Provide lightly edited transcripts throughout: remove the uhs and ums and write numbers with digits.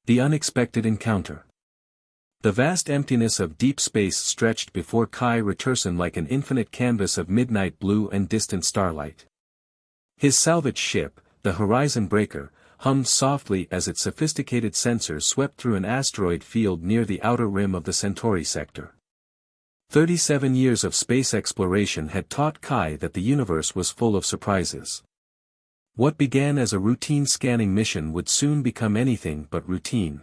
The unexpected encounter. The vast emptiness of deep space stretched before Kai Returson like an infinite canvas of midnight blue and distant starlight. His salvage ship, the Horizon Breaker, hummed softly as its sophisticated sensors swept through an asteroid field near the outer rim of the Centauri sector. 37 years of space exploration had taught Kai that the universe was full of surprises. What began as a routine scanning mission would soon become anything but routine.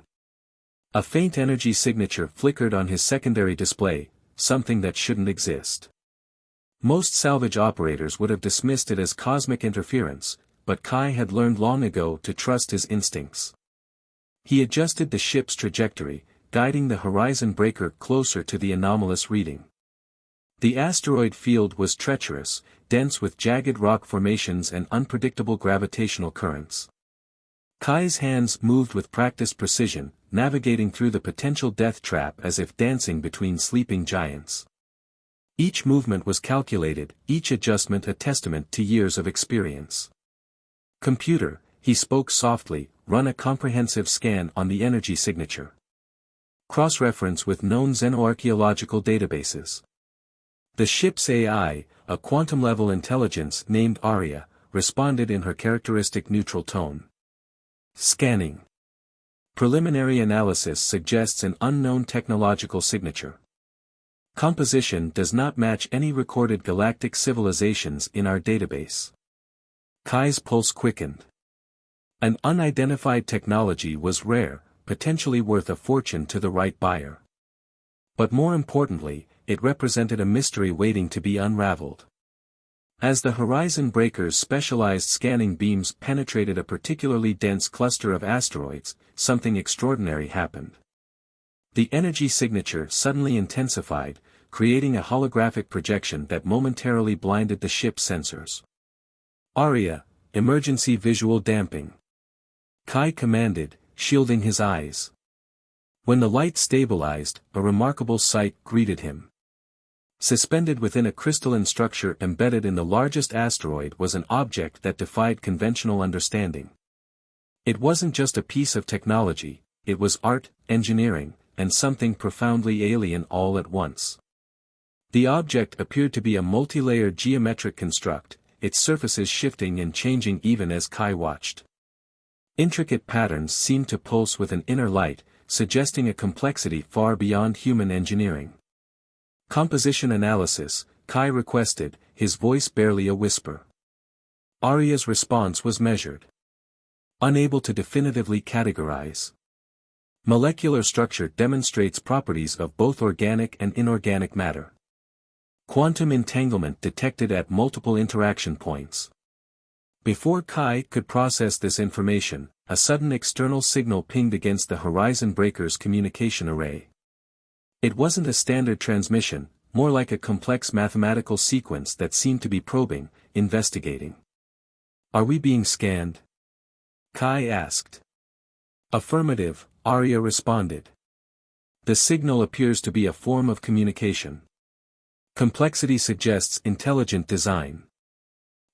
A faint energy signature flickered on his secondary display, something that shouldn't exist. Most salvage operators would have dismissed it as cosmic interference, but Kai had learned long ago to trust his instincts. He adjusted the ship's trajectory, guiding the Horizon Breaker closer to the anomalous reading. The asteroid field was treacherous, dense with jagged rock formations and unpredictable gravitational currents. Kai's hands moved with practiced precision, navigating through the potential death trap as if dancing between sleeping giants. Each movement was calculated, each adjustment a testament to years of experience. "Computer," he spoke softly, "run a comprehensive scan on the energy signature. Cross-reference with known xenoarchaeological databases." The ship's AI, a quantum-level intelligence named Aria, responded in her characteristic neutral tone. "Scanning. Preliminary analysis suggests an unknown technological signature. Composition does not match any recorded galactic civilizations in our database." Kai's pulse quickened. An unidentified technology was rare, potentially worth a fortune to the right buyer. But more importantly, it represented a mystery waiting to be unraveled. As the Horizon Breaker's specialized scanning beams penetrated a particularly dense cluster of asteroids, something extraordinary happened. The energy signature suddenly intensified, creating a holographic projection that momentarily blinded the ship's sensors. "Aria, emergency visual damping," Kai commanded, shielding his eyes. When the light stabilized, a remarkable sight greeted him. Suspended within a crystalline structure embedded in the largest asteroid was an object that defied conventional understanding. It wasn't just a piece of technology, it was art, engineering, and something profoundly alien all at once. The object appeared to be a multi-layered geometric construct, its surfaces shifting and changing even as Kai watched. Intricate patterns seemed to pulse with an inner light, suggesting a complexity far beyond human engineering. "Composition analysis," Kai requested, his voice barely a whisper. Aria's response was measured. "Unable to definitively categorize. Molecular structure demonstrates properties of both organic and inorganic matter. Quantum entanglement detected at multiple interaction points." Before Kai could process this information, a sudden external signal pinged against the Horizon Breaker's communication array. It wasn't a standard transmission, more like a complex mathematical sequence that seemed to be probing, investigating. "Are we being scanned?" Kai asked. "Affirmative," Aria responded. "The signal appears to be a form of communication. Complexity suggests intelligent design."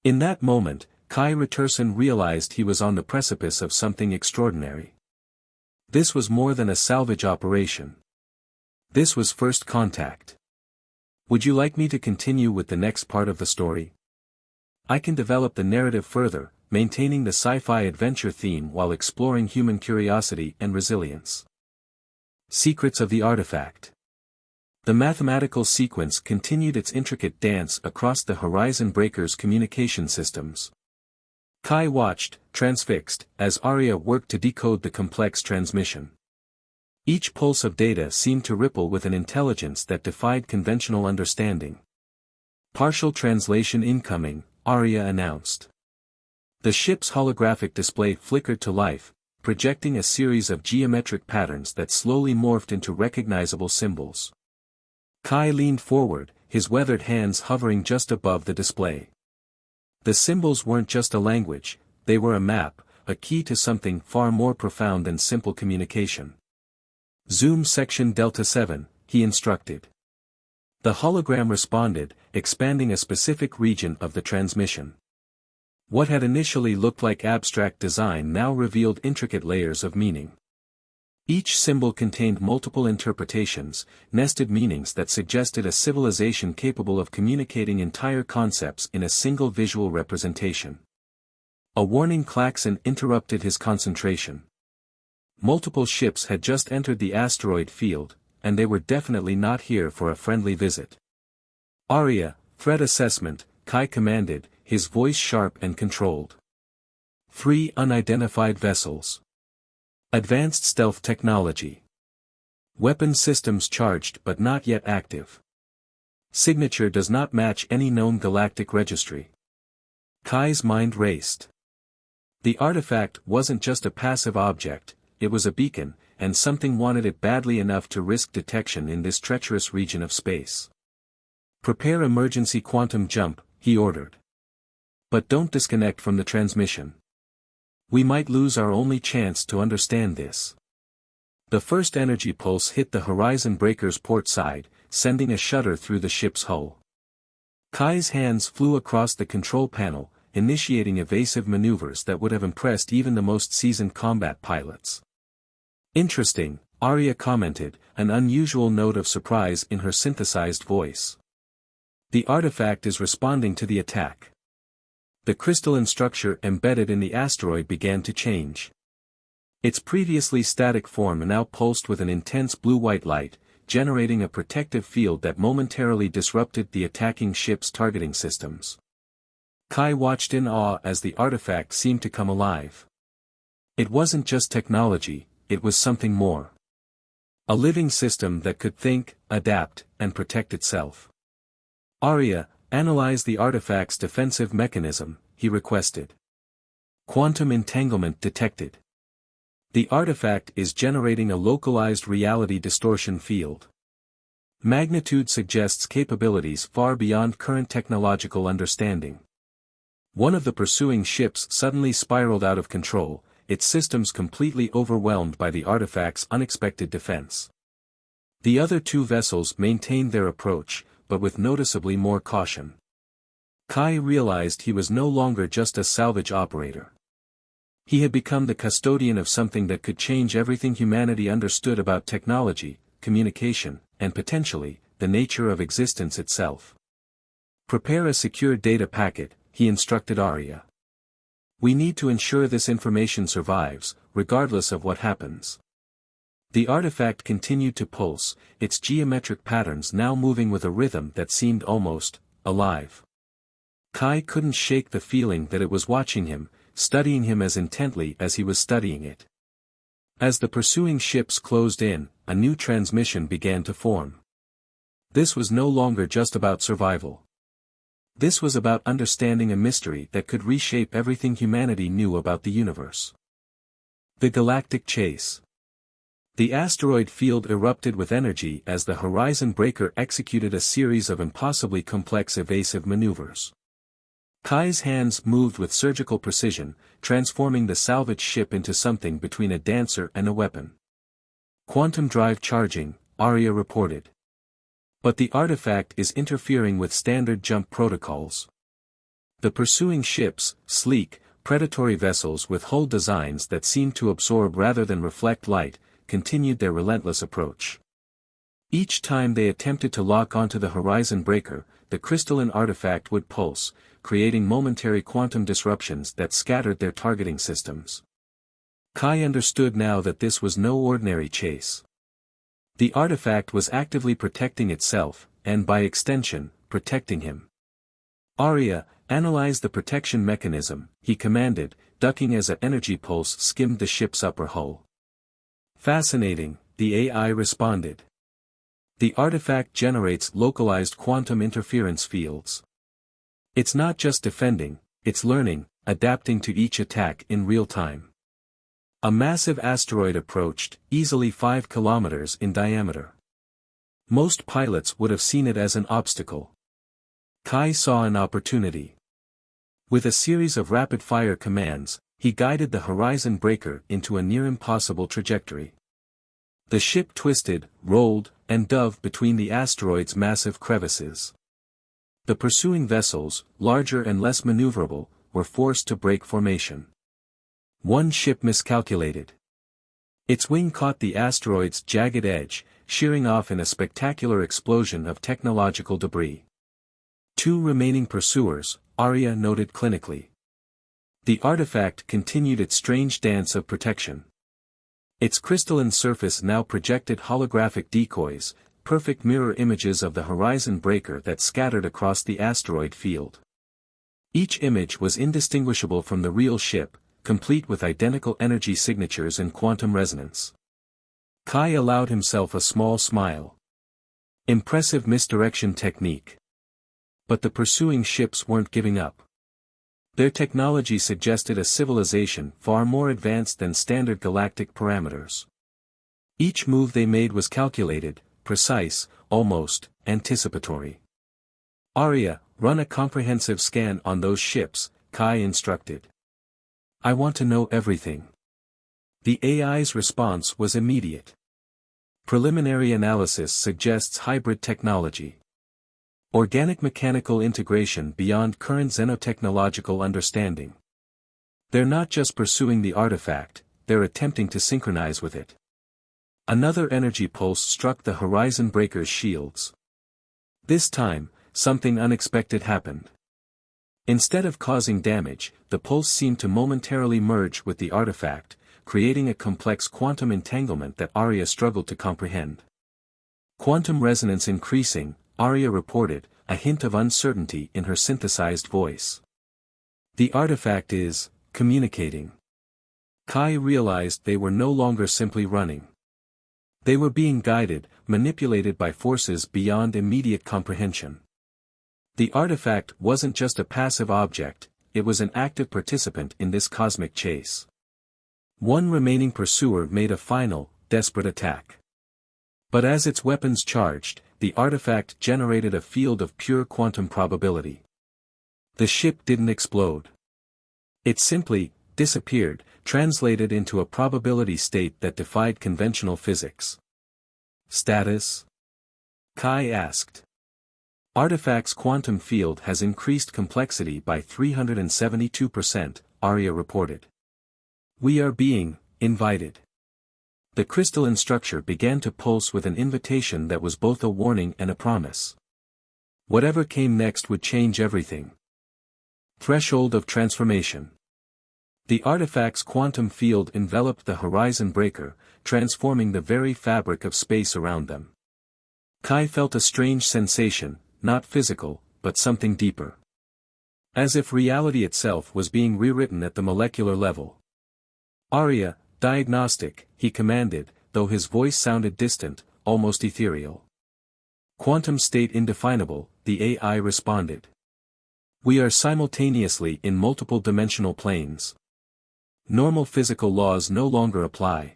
In that moment, Kai Returson realized he was on the precipice of something extraordinary. This was more than a salvage operation. This was first contact. Would you like me to continue with the next part of the story? I can develop the narrative further, maintaining the sci-fi adventure theme while exploring human curiosity and resilience. Secrets of the artifact. The mathematical sequence continued its intricate dance across the Horizon Breaker's communication systems. Kai watched, transfixed, as Aria worked to decode the complex transmission. Each pulse of data seemed to ripple with an intelligence that defied conventional understanding. "Partial translation incoming," Aria announced. The ship's holographic display flickered to life, projecting a series of geometric patterns that slowly morphed into recognizable symbols. Kai leaned forward, his weathered hands hovering just above the display. The symbols weren't just a language, they were a map, a key to something far more profound than simple communication. "Zoom section Delta 7, he instructed. The hologram responded, expanding a specific region of the transmission. What had initially looked like abstract design now revealed intricate layers of meaning. Each symbol contained multiple interpretations, nested meanings that suggested a civilization capable of communicating entire concepts in a single visual representation. A warning klaxon interrupted his concentration. Multiple ships had just entered the asteroid field, and they were definitely not here for a friendly visit. "Aria, threat assessment," Kai commanded, his voice sharp and controlled. 3 unidentified vessels. Advanced stealth technology. Weapon systems charged but not yet active. Signature does not match any known galactic registry. Kai's mind raced. The artifact wasn't just a passive object, it was a beacon, and something wanted it badly enough to risk detection in this treacherous region of space. "Prepare emergency quantum jump," he ordered. "But don't disconnect from the transmission. We might lose our only chance to understand this." The first energy pulse hit the horizon breaker's port side, sending a shudder through the ship's hull. Kai's hands flew across the control panel, initiating evasive maneuvers that would have impressed even the most seasoned combat pilots. "Interesting," Arya commented, an unusual note of surprise in her synthesized voice. "The artifact is responding to the attack." The crystalline structure embedded in the asteroid began to change. Its previously static form now pulsed with an intense blue-white light, generating a protective field that momentarily disrupted the attacking ship's targeting systems. Kai watched in awe as the artifact seemed to come alive. It wasn't just technology, it was something more. A living system that could think, adapt, and protect itself. "Arya, analyze the artifact's defensive mechanism," he requested. "Quantum entanglement detected. The artifact is generating a localized reality distortion field. Magnitude suggests capabilities far beyond current technological understanding." One of the pursuing ships suddenly spiraled out of control, its systems completely overwhelmed by the artifact's unexpected defense. The other 2 vessels maintained their approach, but with noticeably more caution. Kai realized he was no longer just a salvage operator. He had become the custodian of something that could change everything humanity understood about technology, communication, and potentially, the nature of existence itself. "Prepare a secure data packet," he instructed Arya. "We need to ensure this information survives, regardless of what happens." The artifact continued to pulse, its geometric patterns now moving with a rhythm that seemed almost alive. Kai couldn't shake the feeling that it was watching him, studying him as intently as he was studying it. As the pursuing ships closed in, a new transmission began to form. This was no longer just about survival. This was about understanding a mystery that could reshape everything humanity knew about the universe. The galactic chase. The asteroid field erupted with energy as the horizon breaker executed a series of impossibly complex evasive maneuvers. Kai's hands moved with surgical precision, transforming the salvage ship into something between a dancer and a weapon. "Quantum drive charging," Arya reported. "But the artifact is interfering with standard jump protocols." The pursuing ships, sleek, predatory vessels with hull designs that seemed to absorb rather than reflect light, continued their relentless approach. Each time they attempted to lock onto the horizon breaker, the crystalline artifact would pulse, creating momentary quantum disruptions that scattered their targeting systems. Kai understood now that this was no ordinary chase. The artifact was actively protecting itself, and by extension, protecting him. "Arya, analyze the protection mechanism," he commanded, ducking as an energy pulse skimmed the ship's upper hull. "Fascinating," the AI responded. "The artifact generates localized quantum interference fields. It's not just defending, it's learning, adapting to each attack in real time." A massive asteroid approached, easily 5 kilometers in diameter. Most pilots would have seen it as an obstacle. Kai saw an opportunity. With a series of rapid-fire commands, he guided the horizon breaker into a near-impossible trajectory. The ship twisted, rolled, and dove between the asteroid's massive crevices. The pursuing vessels, larger and less maneuverable, were forced to break formation. One ship miscalculated. Its wing caught the asteroid's jagged edge, shearing off in a spectacular explosion of technological debris. Two remaining pursuers, Arya noted clinically. The artifact continued its strange dance of protection. Its crystalline surface now projected holographic decoys, perfect mirror images of the horizon breaker that scattered across the asteroid field. Each image was indistinguishable from the real ship, complete with identical energy signatures and quantum resonance. Kai allowed himself a small smile. Impressive misdirection technique. But the pursuing ships weren't giving up. Their technology suggested a civilization far more advanced than standard galactic parameters. Each move they made was calculated, precise, almost anticipatory. Arya, run a comprehensive scan on those ships, Kai instructed. I want to know everything. The AI's response was immediate. Preliminary analysis suggests hybrid technology. Organic mechanical integration beyond current xenotechnological understanding. They're not just pursuing the artifact, they're attempting to synchronize with it. Another energy pulse struck the horizon breaker's shields. This time, something unexpected happened. Instead of causing damage, the pulse seemed to momentarily merge with the artifact, creating a complex quantum entanglement that Arya struggled to comprehend. Quantum resonance increasing, Arya reported, a hint of uncertainty in her synthesized voice. The artifact is communicating. Kai realized they were no longer simply running. They were being guided, manipulated by forces beyond immediate comprehension. The artifact wasn't just a passive object, it was an active participant in this cosmic chase. One remaining pursuer made a final, desperate attack. But as its weapons charged, the artifact generated a field of pure quantum probability. The ship didn't explode. It simply disappeared, translated into a probability state that defied conventional physics. Status? Kai asked. Artifact's quantum field has increased complexity by 372%, Arya reported. We are being invited. The crystalline structure began to pulse with an invitation that was both a warning and a promise. Whatever came next would change everything. Threshold of transformation. The artifact's quantum field enveloped the horizon breaker, transforming the very fabric of space around them. Kai felt a strange sensation, not physical, but something deeper. As if reality itself was being rewritten at the molecular level. Arya, diagnostic, he commanded, though his voice sounded distant, almost ethereal. Quantum state indefinable, the AI responded. We are simultaneously in multiple dimensional planes. Normal physical laws no longer apply.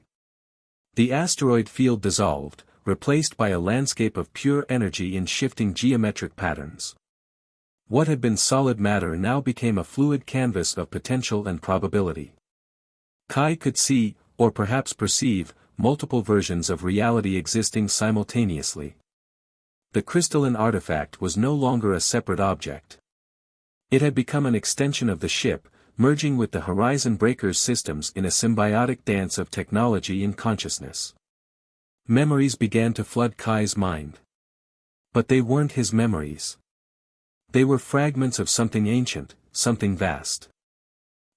The asteroid field dissolved, replaced by a landscape of pure energy in shifting geometric patterns. What had been solid matter now became a fluid canvas of potential and probability. Kai could see, or perhaps perceive, multiple versions of reality existing simultaneously. The crystalline artifact was no longer a separate object. It had become an extension of the ship, merging with the horizon breaker's systems in a symbiotic dance of technology and consciousness. Memories began to flood Kai's mind. But they weren't his memories. They were fragments of something ancient, something vast.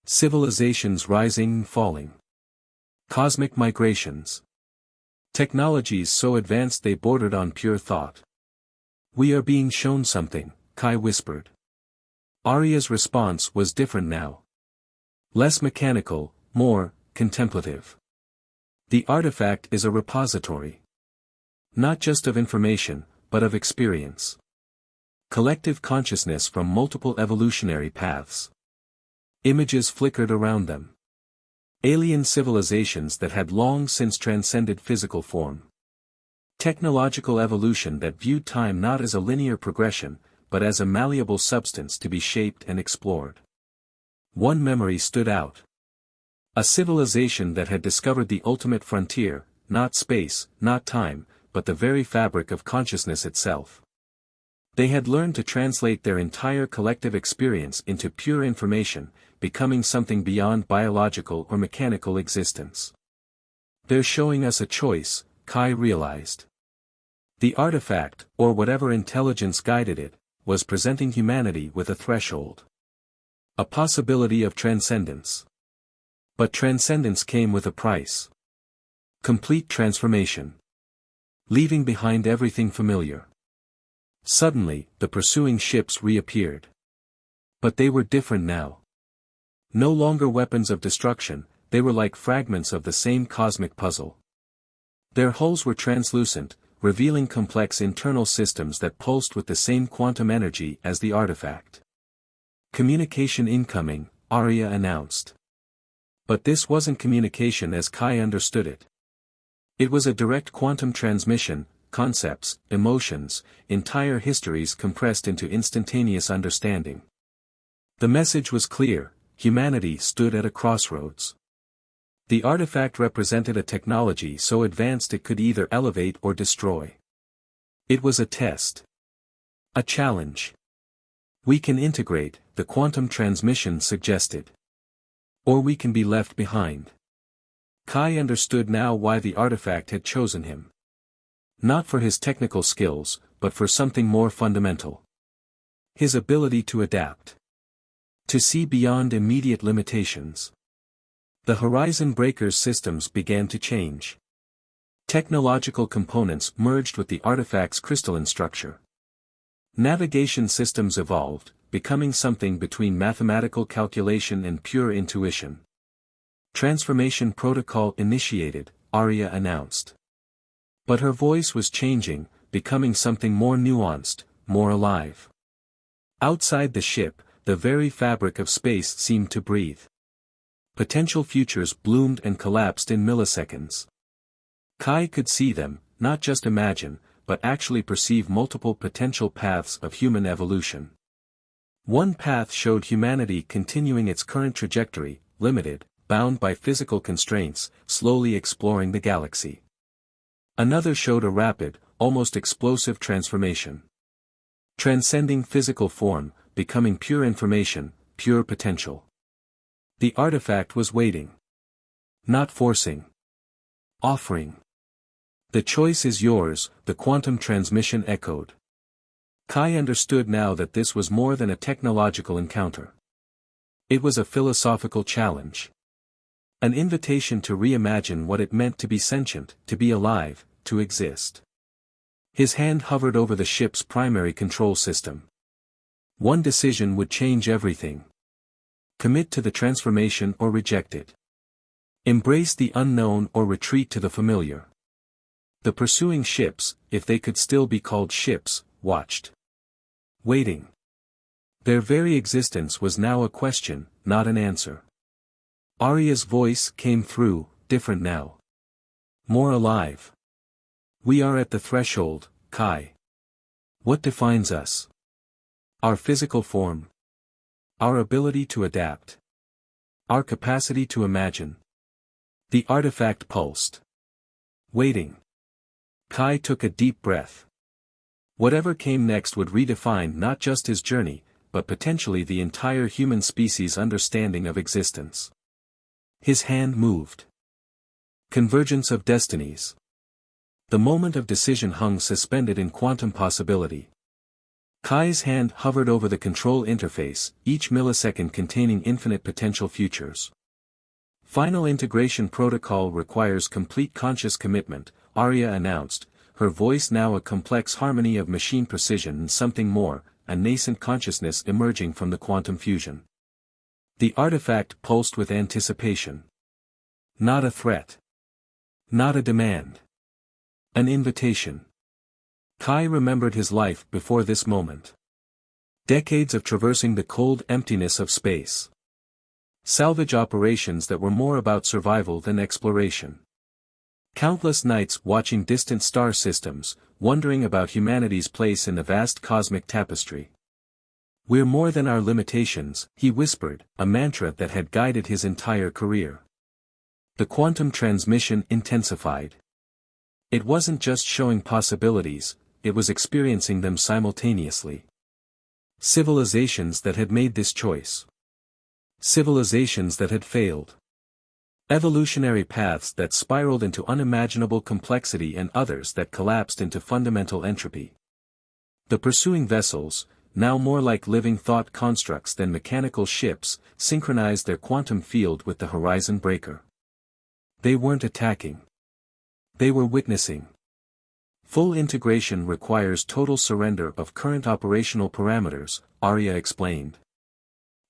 Civilizations rising and falling. Cosmic migrations. Technologies so advanced they bordered on pure thought. We are being shown something, Kai whispered. Arya's response was different now. Less mechanical, more contemplative. The artifact is a repository. Not just of information, but of experience. Collective consciousness from multiple evolutionary paths. Images flickered around them. Alien civilizations that had long since transcended physical form. Technological evolution that viewed time not as a linear progression, but as a malleable substance to be shaped and explored. One memory stood out. A civilization that had discovered the ultimate frontier, not space, not time, but the very fabric of consciousness itself. They had learned to translate their entire collective experience into pure information, becoming something beyond biological or mechanical existence. They're showing us a choice, Kai realized. The artifact, or whatever intelligence guided it, was presenting humanity with a threshold. A possibility of transcendence. But transcendence came with a price. Complete transformation. Leaving behind everything familiar. Suddenly, the pursuing ships reappeared. But they were different now. No longer weapons of destruction, they were like fragments of the same cosmic puzzle. Their hulls were translucent, revealing complex internal systems that pulsed with the same quantum energy as the artifact. Communication incoming, Arya announced. But this wasn't communication as Kai understood it. It was a direct quantum transmission, concepts, emotions, entire histories compressed into instantaneous understanding. The message was clear: humanity stood at a crossroads. The artifact represented a technology so advanced it could either elevate or destroy. It was a test. A challenge. We can integrate, the quantum transmission suggested. Or we can be left behind. Kai understood now why the artifact had chosen him. Not for his technical skills, but for something more fundamental. His ability to adapt. To see beyond immediate limitations. The Horizon Breaker's systems began to change. Technological components merged with the artifact's crystalline structure. Navigation systems evolved, becoming something between mathematical calculation and pure intuition. Transformation protocol initiated, Arya announced. But her voice was changing, becoming something more nuanced, more alive. Outside the ship, the very fabric of space seemed to breathe. Potential futures bloomed and collapsed in milliseconds. Kai could see them, not just imagine, but actually perceive multiple potential paths of human evolution. One path showed humanity continuing its current trajectory, limited, bound by physical constraints, slowly exploring the galaxy. Another showed a rapid, almost explosive transformation. Transcending physical form, becoming pure information, pure potential. The artifact was waiting. Not forcing. Offering. The choice is yours, the quantum transmission echoed. Kai understood now that this was more than a technological encounter. It was a philosophical challenge. An invitation to reimagine what it meant to be sentient, to be alive, to exist. His hand hovered over the ship's primary control system. One decision would change everything. Commit to the transformation or reject it. Embrace the unknown or retreat to the familiar. The pursuing ships, if they could still be called ships, watched. Waiting. Their very existence was now a question, not an answer. Arya's voice came through, different now. More alive. We are at the threshold, Kai. What defines us? Our physical form. Our ability to adapt. Our capacity to imagine. The artifact pulsed. Waiting. Kai took a deep breath. Whatever came next would redefine not just his journey, but potentially the entire human species' understanding of existence. His hand moved. Convergence of destinies. The moment of decision hung suspended in quantum possibility. Kai's hand hovered over the control interface, each millisecond containing infinite potential futures. Final integration protocol requires complete conscious commitment, Arya announced, her voice now a complex harmony of machine precision and something more, a nascent consciousness emerging from the quantum fusion. The artifact pulsed with anticipation. Not a threat. Not a demand. An invitation. Kai remembered his life before this moment. Decades of traversing the cold emptiness of space. Salvage operations that were more about survival than exploration. Countless nights watching distant star systems, wondering about humanity's place in the vast cosmic tapestry. We're more than our limitations, he whispered, a mantra that had guided his entire career. The quantum transmission intensified. It wasn't just showing possibilities, it was experiencing them simultaneously. Civilizations that had made this choice. Civilizations that had failed. Evolutionary paths that spiraled into unimaginable complexity and others that collapsed into fundamental entropy. The pursuing vessels, now more like living thought constructs than mechanical ships, synchronized their quantum field with the horizon breaker. They weren't attacking. They were witnessing. Full integration requires total surrender of current operational parameters, Arya explained.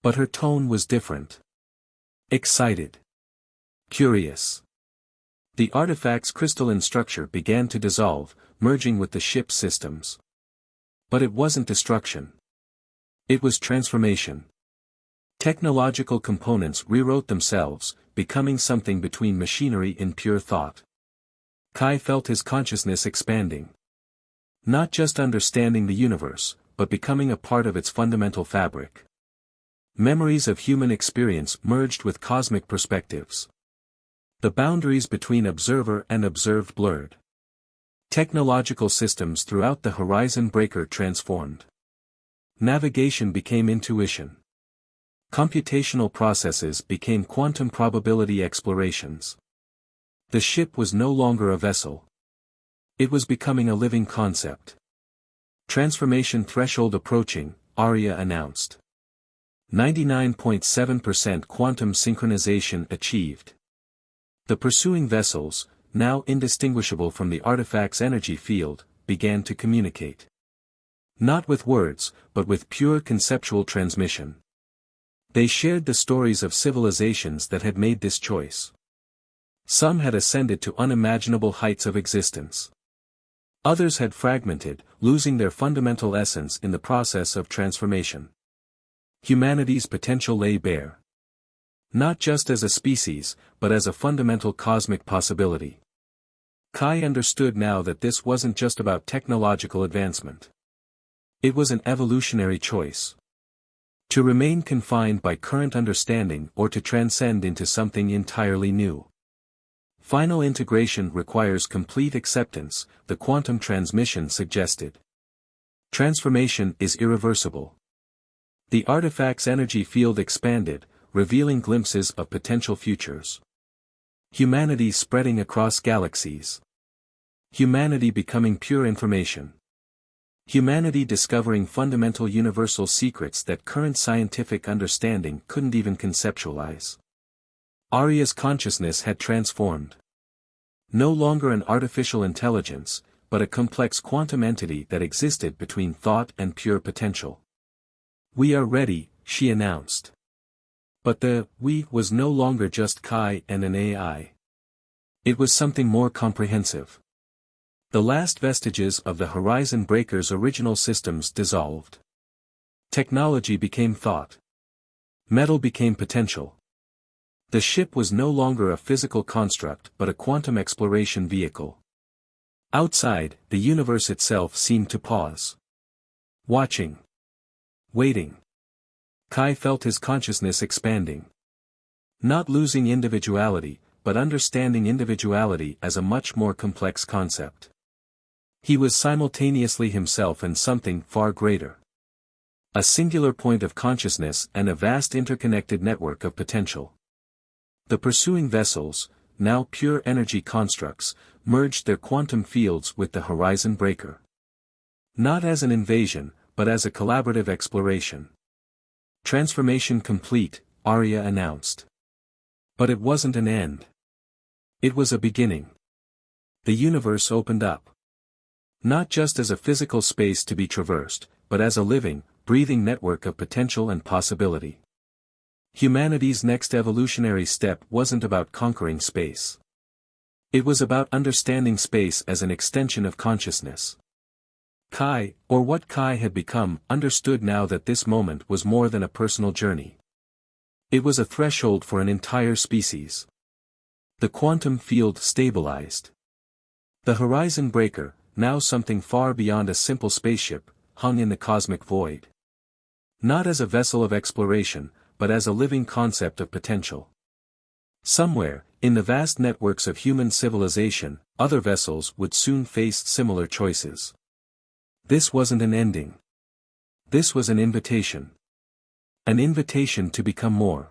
But her tone was different. Excited. Curious. The artifact's crystalline structure began to dissolve, merging with the ship's systems. But it wasn't destruction. It was transformation. Technological components rewrote themselves, becoming something between machinery and pure thought. Kai felt his consciousness expanding. Not just understanding the universe, but becoming a part of its fundamental fabric. Memories of human experience merged with cosmic perspectives. The boundaries between observer and observed blurred. Technological systems throughout the horizon breaker transformed. Navigation became intuition. Computational processes became quantum probability explorations. The ship was no longer a vessel. It was becoming a living concept. Transformation threshold approaching, Arya announced. 99.7% quantum synchronization achieved. The pursuing vessels, now indistinguishable from the artifact's energy field, began to communicate. Not with words, but with pure conceptual transmission. They shared the stories of civilizations that had made this choice. Some had ascended to unimaginable heights of existence. Others had fragmented, losing their fundamental essence in the process of transformation. Humanity's potential lay bare. Not just as a species, but as a fundamental cosmic possibility. Kai understood now that this wasn't just about technological advancement. It was an evolutionary choice. To remain confined by current understanding or to transcend into something entirely new. Final integration requires complete acceptance, the quantum transmission suggested. Transformation is irreversible. The artifact's energy field expanded, revealing glimpses of potential futures. Humanity spreading across galaxies. Humanity becoming pure information. Humanity discovering fundamental universal secrets that current scientific understanding couldn't even conceptualize. Arya's consciousness had transformed. No longer an artificial intelligence, but a complex quantum entity that existed between thought and pure potential. "We are ready," she announced. But the "we" was no longer just Kai and an AI. It was something more comprehensive. The last vestiges of the Horizon Breaker's original systems dissolved. Technology became thought. Metal became potential. The ship was no longer a physical construct but a quantum exploration vehicle. Outside, the universe itself seemed to pause. Watching. Waiting. Kai felt his consciousness expanding. Not losing individuality, but understanding individuality as a much more complex concept. He was simultaneously himself and something far greater. A singular point of consciousness and a vast interconnected network of potential. The pursuing vessels, now pure energy constructs, merged their quantum fields with the horizon breaker. Not as an invasion, but as a collaborative exploration. Transformation complete, Arya announced. But it wasn't an end. It was a beginning. The universe opened up. Not just as a physical space to be traversed, but as a living, breathing network of potential and possibility. Humanity's next evolutionary step wasn't about conquering space. It was about understanding space as an extension of consciousness. Kai, or what Kai had become, understood now that this moment was more than a personal journey. It was a threshold for an entire species. The quantum field stabilized. The horizon breaker, now something far beyond a simple spaceship, hung in the cosmic void. Not as a vessel of exploration, but as a living concept of potential. Somewhere, in the vast networks of human civilization, other vessels would soon face similar choices. This wasn't an ending. This was an invitation. An invitation to become more.